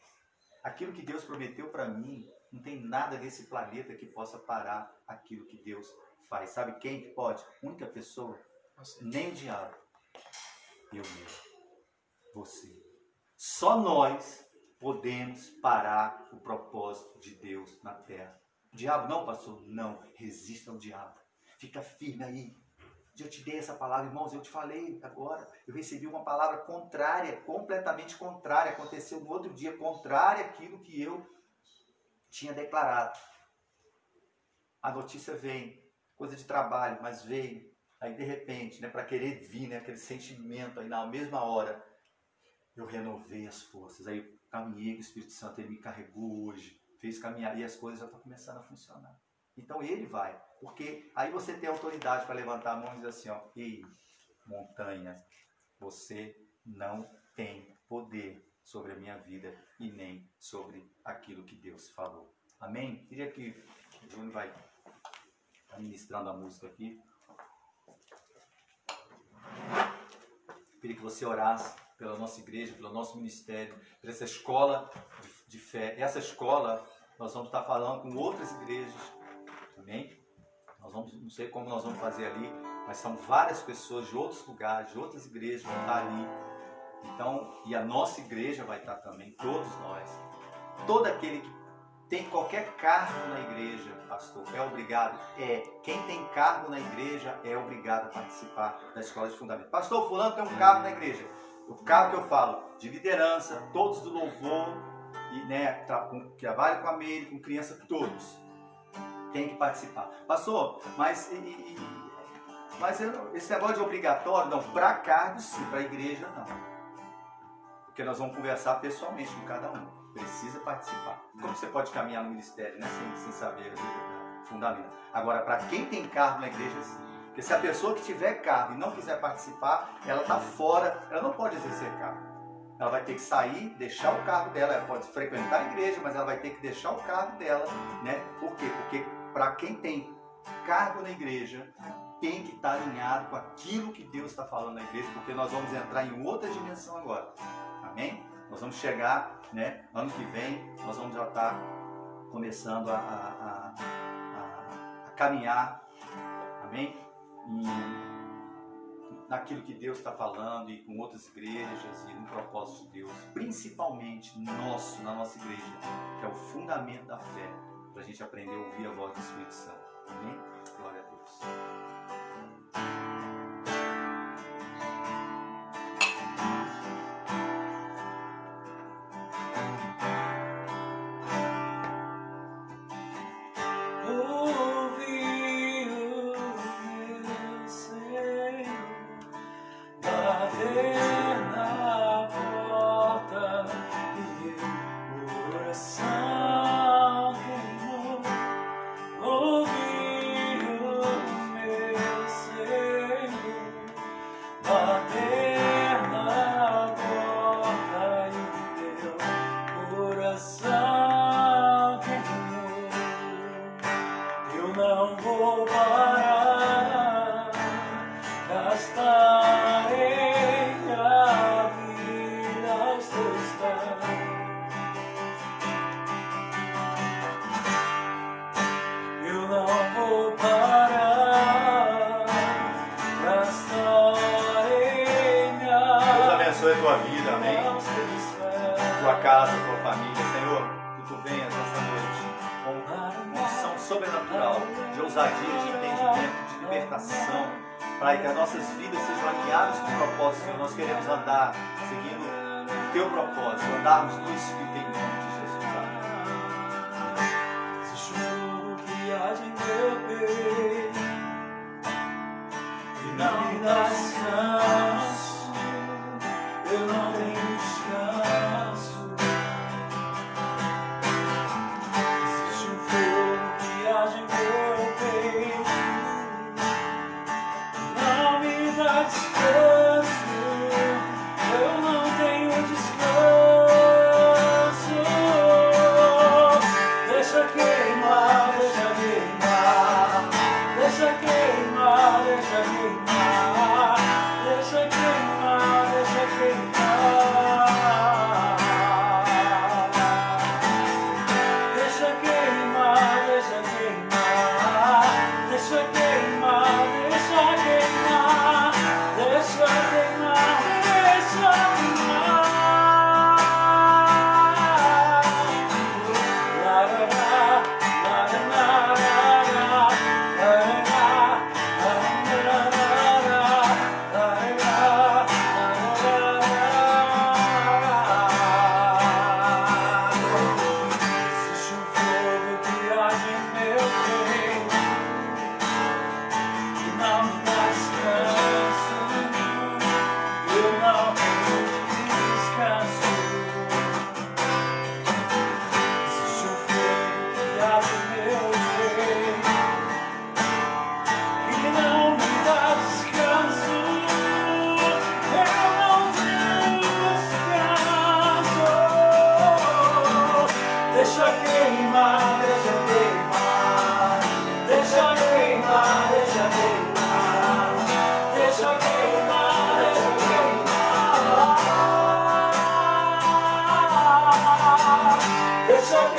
Speaker 2: Aquilo que Deus prometeu para mim, não tem nada nesse planeta que possa parar aquilo que Deus faz. Sabe quem que pode? Única pessoa? Nem o diabo. Eu mesmo. Você. Só nós podemos parar o propósito de Deus na terra. O diabo não, pastor? Não. Resista ao diabo. Fica firme aí. Eu te dei essa palavra, irmãos, eu te falei agora. Eu recebi uma palavra contrária, completamente contrária. Aconteceu no outro dia, contrária àquilo que eu tinha declarado. A notícia vem, coisa de trabalho, mas veio. Aí de repente, né, para querer vir, né, aquele sentimento aí na mesma hora, eu renovei as forças. Aí eu caminhei com o Espírito Santo, ele me carregou hoje, fez caminhar e as coisas já estão começando a funcionar. Então ele vai, porque aí você tem autoridade para levantar a mão e dizer assim, ó, ei, montanha, você não tem poder sobre a minha vida e nem sobre aquilo que Deus falou. Amém? Queria que o Júnior vai ministrando a música aqui. Queria que você orasse pela nossa igreja, pelo nosso ministério, por essa escola de fé. Essa escola, nós vamos estar falando com outras igrejas. Amém? Não sei como nós vamos fazer ali, mas são várias pessoas de outros lugares, de outras igrejas que vão estar ali. Então, e a nossa igreja vai estar também, todos nós. Todo aquele que tem qualquer cargo na igreja, pastor, é obrigado. Quem tem cargo na igreja é obrigado a participar da escola de fundamento. Pastor, fulano tem um cargo na igreja. O cargo que eu falo, de liderança, todos do louvor, e, né, trabalho com a Meire, com criança, todos. Tem que participar. Pastor, mas esse negócio de obrigatório, não, para cargos sim, para a igreja não. Porque nós vamos conversar pessoalmente com cada um. Precisa participar. Como você pode caminhar no ministério, né, sem saber o fundamento? Agora, para quem tem cargo na igreja, sim. Porque se a pessoa que tiver cargo e não quiser participar, ela está fora, ela não pode exercer cargo. Ela vai ter que sair, deixar o cargo dela, ela pode frequentar a igreja, mas ela vai ter que deixar o cargo dela, né? Por quê? Porque para quem tem cargo na igreja, tem que estar alinhado com aquilo que Deus está falando na igreja, porque nós vamos entrar em outra dimensão agora. Amém? Nós vamos chegar, né? Ano que vem, nós vamos já estar começando a caminhar, amém? Naquilo que Deus está falando e com outras igrejas e no propósito de Deus, principalmente na nossa igreja, que é o fundamento da fé, para a gente aprender a ouvir a voz do Espírito Santo. Amém? Glória a Deus. Para que as nossas vidas sejam alinhadas com o propósito, Senhor. Nós queremos andar seguindo o Teu propósito, andarmos no Espírito em nome de Jesus. Amém.
Speaker 3: Existe um fogo que age em meu peito e não me dá descanso, eu não tenho descanso. Existe um fogo que age em meu peito, descanso, eu não tenho descanso.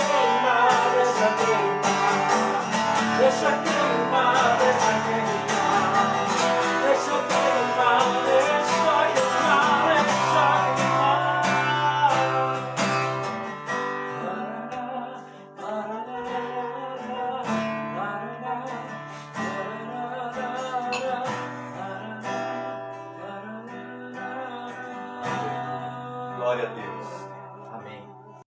Speaker 3: queimar, deixa queimar. Deixa queimar, deixa queimar. Deixa queimar, deixa queimar, deixa
Speaker 2: Glória a Deus.